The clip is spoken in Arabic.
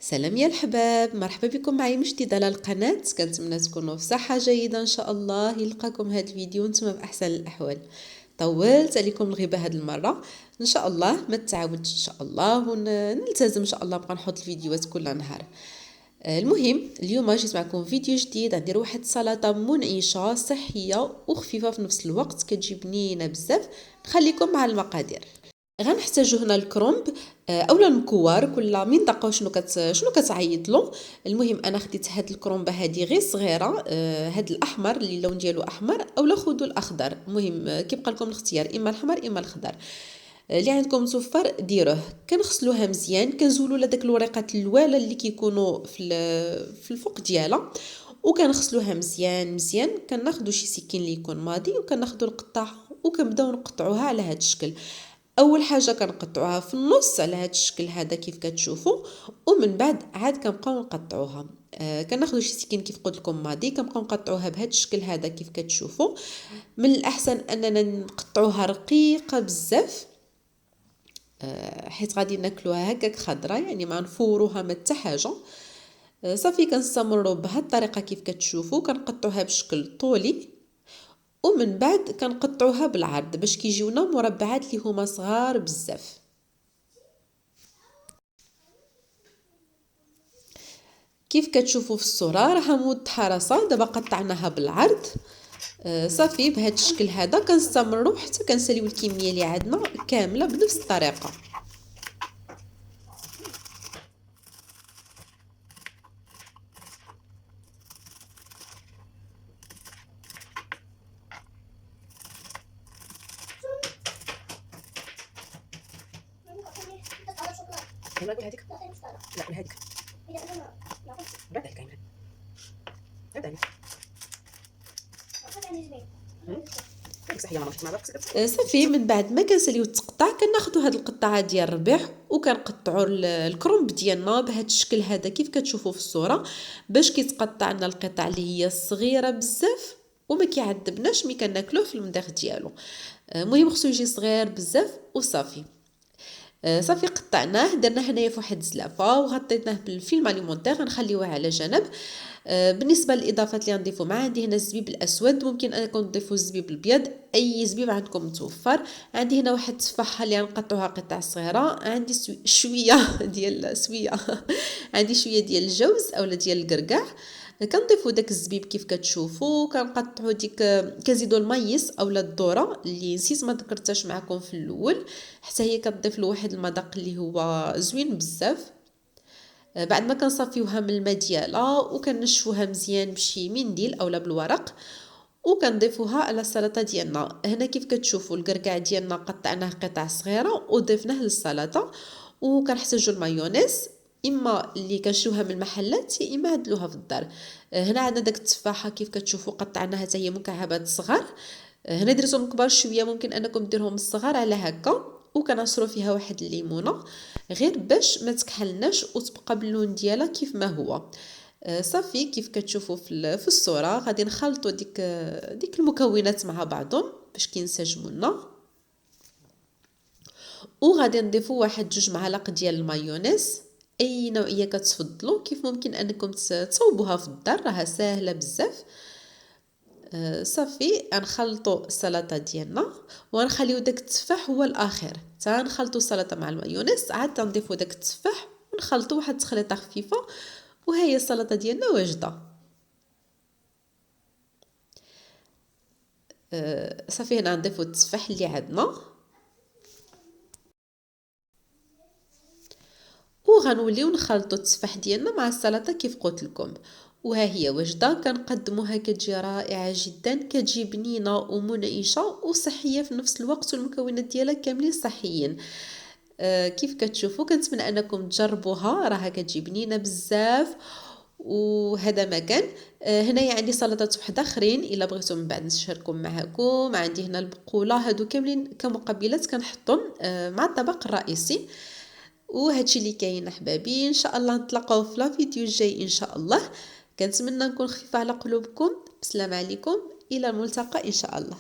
سلام يا الحباب، مرحبا بكم معي من جديد على القناة. كنتمنى تكونوا في صحة جيدة ان شاء الله. يلقاكم هذا الفيديو نتوما بأحسن الأحوال. طولت عليكم الغيبة هذه المرة، ان شاء الله ما تعاودش ان شاء الله، ونلتزم ان شاء الله نبقى نحط الفيديوهات كل نهار. المهم اليوم جيت معكم فيديو جديد. غندير واحد سلطة منعشة صحية وخفيفة في نفس الوقت، كتجي بنينة بزاف. نخليكم مع المقادير. غنحتاجو هنا الكرومب اولا المكوار، كل منطقه شنو كتعيط له. المهم انا خديت هاد الكرومبه هادي غير صغيره، هاد الاحمر اللي اللون ديالو احمر، اولا خذوا الاخضر. المهم كيبقى لكم الاختيار، اما الاحمر اما الخضر. اللي عندكم متوفر ديروه. كنغسلوها مزيان، كنزولوا لداك الوريقات الواله اللي كيكونوا في الفوق ديالها، وكنغسلوها مزيان مزيان. كناخذوا شي سكين اللي يكون ماضي، وكناخذوا القطع وكنبداو نقطعوها على هذا الشكل. اول حاجه كنقطعوها في النص على هذا الشكل هذا كيف كتشوفوا، ومن بعد عاد كنبقاو نقطعوها. كناخذوا شي سكين كيف قلت لكم ماضي، كنبقاو نقطعوها بهذا الشكل هذا كيف كتشوفوا. من الاحسن اننا نقطعوها رقيقه بزاف، حيت غادي ناكلوها هكاك خضره، يعني ما نفوروها ما حتى حاجه. صافي كنستمروا بهذه الطريقه كيف كتشوفوا. كنقطعوها بشكل طولي، ومن بعد كنقطعوها بالعرض باش كيجيونا مربعات اللي هما صغار بزاف. كيف كتشوفوا في الصوره راها موضحه راسها. دابا قطعناها بالعرض. صافي بهذا الشكل هذا كنستمروا حتى كنساليو الكميه اللي عندنا كامله بنفس الطريقه. نقول هذيك لا هذيك بعد هذيك كاين بعد هذيك صافي. من بعد ما كنساليو التقطع كناخذوا هاد القطعه ديال الربيع وكنقطعوا الكرومب ديالنا بهذا الشكل هذا كيف كتشوفوا في الصوره، باش كيتقطع لنا القطع اللي هي صغيره بزاف وما كيعذبناش ملي كناكلوه في المذاق ديالو. المهم خصو يجي صغير بزاف وصافي. صافي قطعناه، درنا هنايا في واحد الزلافه وغطيناه بالفيلم اليمونتير، غنخليوه على جنب. بالنسبه للاضافات اللي غنضيفو معاه، عندي هنا الزبيب الاسود، ممكن انكم تضيفوا الزبيب الابيض، اي زبيب عندكم متوفر. عندي هنا واحد التفاحه اللي غنقطعوها قطع صغيره. عندي شويه ديال عندي شويه ديال الجوز اولا ديال القرقاع. كنضيفوا داك الزبيب كيف كتشوفوا. كنقطعوا كنزيدوا المايس اولا الذره اللي نسيت ما ذكرتهاش معكم في الاول، حتى هي كتضيف له واحد المذاق اللي هو زوين بزاف. بعد ما كنصافيوها من الماء ديالها وكنشفوها مزيان بشي منديل اولا بالورق، وكنضيفوها على السلطه ديالنا. هنا كيف كتشوفوا القرقاع ديالنا قطعناه قطع صغيره وضفناه للسلطه. وكنحتاجوا المايونيز، اما اللي كنشروها من المحلات يا اما عدلوها في الدار. هنا عندنا داك التفاحه كيف كتشوفوا قطعناها حتى هي مكعبات صغار. هنا درتهم كبار شويه، ممكن انكم ديروهم الصغار على هكا. وكنعصروا فيها واحد الليمونه غير باش ما تكحلناش وتبقى باللون ديالها كيف ما هو. صافي كيف كتشوفوا في الصوره غادي نخلطوا ديك المكونات مع بعضهم باش كينسجموا لنا. وغادي نضيفوا واحد 2 معالق ديال المايونيز، اي نوعيه كتفضلوا. كيف ممكن انكم تصوبوها في الدار، راها ساهله بزاف. صافي نخلطوا السلطه ديالنا ونخليو داك التفاح هو الاخر. تا نخلطوا السلطه مع المايونيز، عاد نضيفوا داك التفاح ونخلطوا واحد التخليطه خفيفه، وهي السلطه ديالنا واجده. صافي هنا نضيفوا التفاح اللي عندنا، وغنوليو نخلطوا التفاح ديالنا مع السلطه كيف قلت لكم. وها هي واجده، كنقدموها كتجي رائعه جدا، كتجي بنينه ومنعشه وصحيه في نفس الوقت، والمكونات ديالها كاملين صحيين. كيف كتشوفوا كنتمنى انكم تجربوها، راها كتجي بنينه بزاف. وهذا ما كان. هنايا عندي سلطات وحده اخرين الا بغيتو من بعد نشاركهم معكم. عندي هنا البقوله، هادو كاملين كمقبلات كنحطهم مع الطبق الرئيسي. وهادشي اللي كاين احبابي. ان شاء الله نتلاقاو في لا فيديو الجاي ان شاء الله. كنتمنى نكون خفيفه على قلوبكم. السلام عليكم، الى الملتقى ان شاء الله.